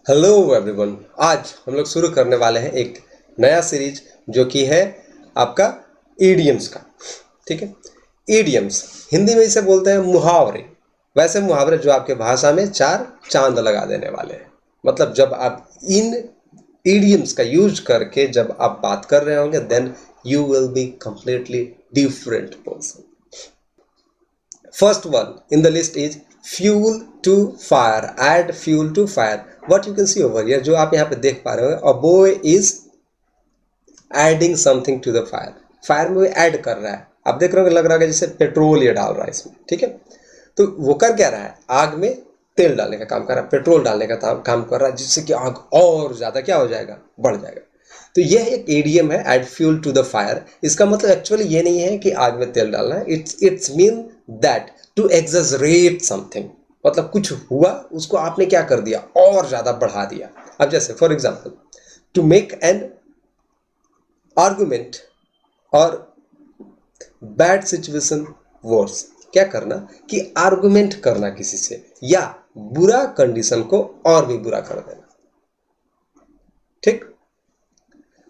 Hello everyone. आज हम लोग शुरू करने वाले हैं एक नया सीरीज जो कि है आपका ईडियम्स का। ठीक है, ईडियम्स हिंदी में इसे बोलते हैं मुहावरे। वैसे मुहावरे जो आपके भाषा में चार चांद लगा देने वाले हैं। मतलब जब आप इन ईडियम्स का यूज करके जब आप बात कर रहे होंगे then you will be completely different person. First one in the list is fuel to fire. Add fuel to fire. What you can see over here, जो आप यहाँ पे देख पा रहे हो, a boy is adding something to the fire. Fire में वो ऐड कर रहा है। आप देख रहे हो, लग रहा है जैसे पेट्रोल ये डाल रहा है इसमें। ठीक है, तो वो कर क्या रहा है, आग में तेल डालने का काम कर रहा है, पेट्रोल डालने का काम कर रहा है, जिससे कि आग और ज्यादा क्या हो जाएगा, बढ़ जाएगा। तो यह एक इडियम है, add fuel to the fire. इसका मतलब एक्चुअली ये नहीं है कि आग में तेल डालना है। It's mean that to exaggerate something, मतलब कुछ हुआ उसको आपने क्या कर दिया, और ज्यादा बढ़ा दिया। अब जैसे for example, to make an argument or bad situation worse, क्या करना कि आर्गुमेंट करना किसी से या बुरा कंडीशन को और भी बुरा कर देना। ठीक,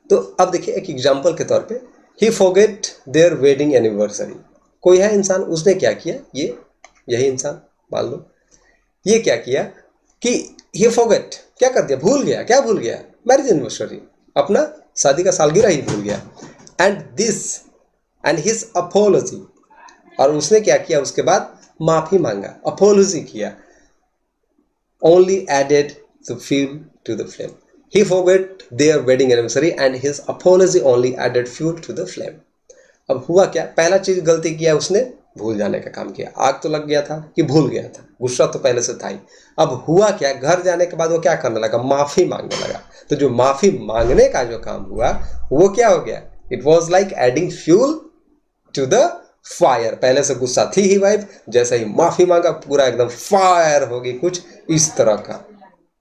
तो अब देखिए एक एग्जांपल के तौर पे, ही फॉरगेट देयर वेडिंग एनिवर्सरी। कोई है इंसान, उसने क्या किया, ये यही इंसान मान लो, ये क्या किया कि ही फॉरगेट, क्या कर दिया, भूल गया। क्या भूल गया, मैरिज एनिवर्सरी, अपना शादी का सालगिरह ही भूल गया। And this and his apology, और उसने क्या किया, उसके बाद माफी मांगा, अपोलॉजी किया। Only added the fuel to the flame. He forgot their wedding anniversary and his apology only added fuel to the flame. अब हुआ क्या, पहला चीज गलती किया उसने, भूल जाने का काम किया। आग तो लग गया था कि भूल गया था, गुस्सा तो पहले से था ही। अब हुआ क्या, घर जाने के बाद वो क्या करने लगा, माफी मांगने लगा। तो जो माफी मांगने का जो काम हुआ वो क्या हो गया, it was like adding fuel to the fire. पहले से गुस्सा थी ही वाइफ, जैसे ही माफी मांगा पूरा एकदम फायर होगी, कुछ इस तरह का।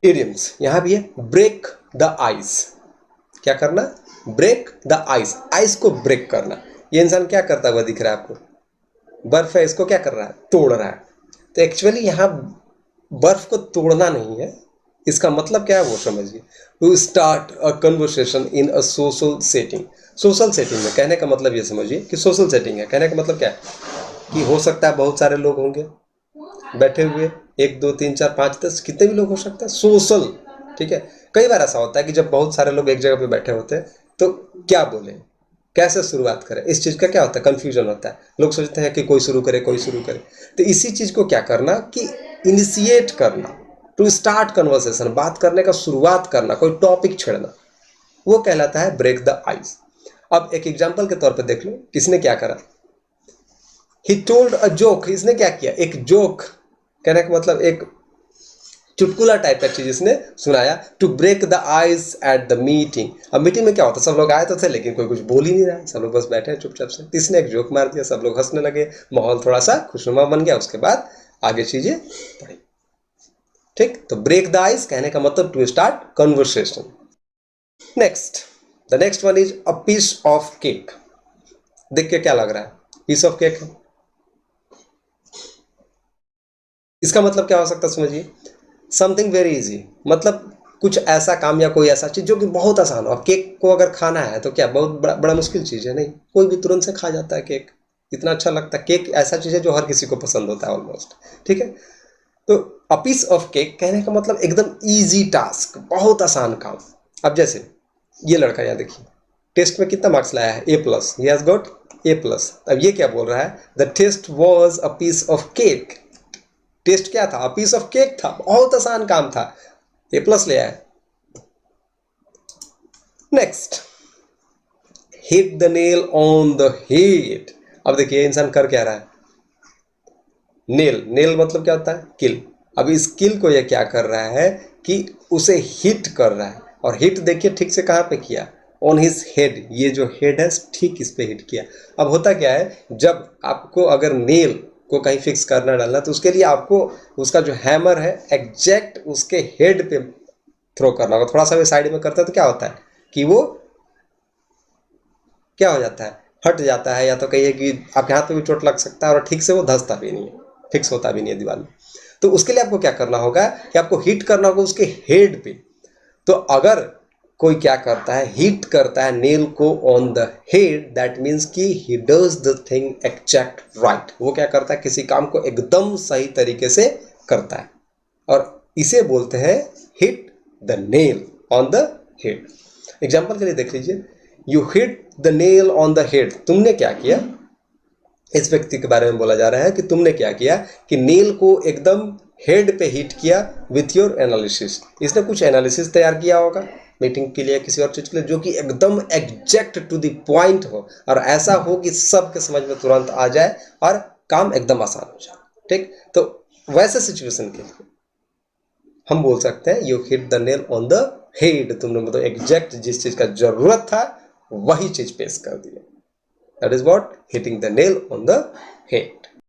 इडियम्स यहां भी है, ब्रेक द आइस। क्या करना, ब्रेक द आइस, आइस को ब्रेक करना। ये इंसान क्या करता हुआ दिख रहा है आपको, बर्फ है, इसको क्या कर रहा है, तोड़ रहा है। तो एक्चुअली यहां बर्फ को तोड़ना नहीं है, इसका मतलब क्या है वो समझिए। To start a conversation in a social setting. Social setting में कहने का मतलब ये समझिए कि सोशल सेटिंग है, कहने का मतलब क्या है कि हो सकता है बहुत सारे लोग होंगे बैठे हुए, 1 2 3 4 5 10 कितने भी लोग हो सकते हैं, सोशल। ठीक है, कई बार ऐसा होता है कि जब बहुत सारे लोग एक जगह पे बैठे होते हैं तो क्या बोले, कैसे शुरुआत करें, इस चीज का क्या होता है, कंफ्यूजन होता है। लोग सोचते हैं कि कोई शुरू करे, कोई शुरू करे। तो इसी चीज को क्या करना कि इनिशिएट करना, टू स्टार्ट कन्वर्सेशन, बात करने का शुरुआत करना, कोई टॉपिक छेड़ना, वो कहलाता है ब्रेक द आइस। अब एक एग्जाम्पल के तौर पे देख लो, किसने क्या करा, ही टोल्ड अ जोक। इसने क्या किया, एक जोक, कहने का मतलब एक चुटकुला टाइप का चीज इसने सुनाया, to break the ice at the meeting. अब मीटिंग में क्या होता है, सब लोग आए तो थे लेकिन कोई कुछ बोल ही नहीं रहा है, सब लोग बस बैठे हैं चुपचाप से। इसने एक जोक मार दिया, सब लोग हंसने लगे, माहौल थोड़ा सा खुशनुमा बन गया। उसके बाद आगे चीजें बढ़ी। ठीक, तो ब्रेक द आइस कहने का मतलब to start conversation. Next, the next one is a piece of cake. देख के क्या लग रहा है, पीस ऑफ केक है। इसका मतलब क्या हो सकता है समझिए, समथिंग वेरी इजी, मतलब कुछ ऐसा काम या कोई ऐसा चीज जो कि बहुत आसान हो। अब केक को अगर खाना है तो क्या बहुत बड़ा मुश्किल चीज है, नहीं, कोई भी तुरंत से खा जाता है केक, इतना अच्छा लगता है। केक ऐसा चीज है जो हर किसी को पसंद होता है ऑलमोस्ट। ठीक है, तो अ पीस ऑफ केक कहने का मतलब एकदम इजी टास्क, बहुत आसान काम। अब जैसे ये लड़का यहाँ देखिए, टेस्ट में कितना मार्क्स लाया है, A+, he has got A+। अब ये क्या बोल रहा है, the test was a piece of cake. Test क्या था, पीस ऑफ केक था, बहुत आसान काम था, A+ ले आया। Next, hit the nail on the head. अब देखिए इंसान कर क्या रहा है, नेल, नेल मतलब क्या होता है, किल। अब इस किल को ये क्या कर रहा है कि उसे हिट कर रहा है, और हिट देखिए ठीक से कहां पे किया, ऑन हिज हेड। ये जो हेड है ठीक इस पे हिट किया। अब होता क्या है, जब आपको अगर नेल को कहीं फिक्स करना डालना तो उसके लिए आपको उसका जो हैमर है एग्जैक्ट उसके हेड पे थ्रो करना होगा। थोड़ा सा भी साइड में करता है तो क्या होता है कि वो क्या हो जाता है, हट जाता है, या तो कहिए कि आपके हाथ पे भी चोट लग सकता है और ठीक से वो धंसता भी नहीं है। फिक्स होता भी नहीं है दीवार में। तो उसके लिए आपको क्या करना होगा कि आपको हिट करना होगा उसके हेड पे। तो अगर कोई क्या करता है, हिट करता है नेल को on the head, that means कि he does the thing exact right. वो क्या करता है, किसी काम को एकदम सही तरीके से करता है, और इसे बोलते हैं hit the nail on the head. Example के लिए देख लीजिए, you hit the nail on the head. तुमने क्या किया, इस व्यक्ति के बारे में बोला जा रहा है कि तुमने क्या किया कि नेल को एकदम हेड पे हिट किया विथ योर एनालिसिस। इसने कुछ एनालिसिस तैयार किया होगा मीटिंग के लिए, किसी और चीज के लिए, जो कि एकदम एग्जैक्ट टू द पॉइंट हो, और ऐसा हो कि सबके समझ में तुरंत आ जाए और काम एकदम आसान हो जाए। ठीक, तो वैसे सिचुएशन के लिए हम बोल सकते हैं you hit the nail on the head. तुमने मतलब एग्जैक्ट जिस चीज का जरूरत था वही चीज पेश कर दी। That is what hitting the nail on the head.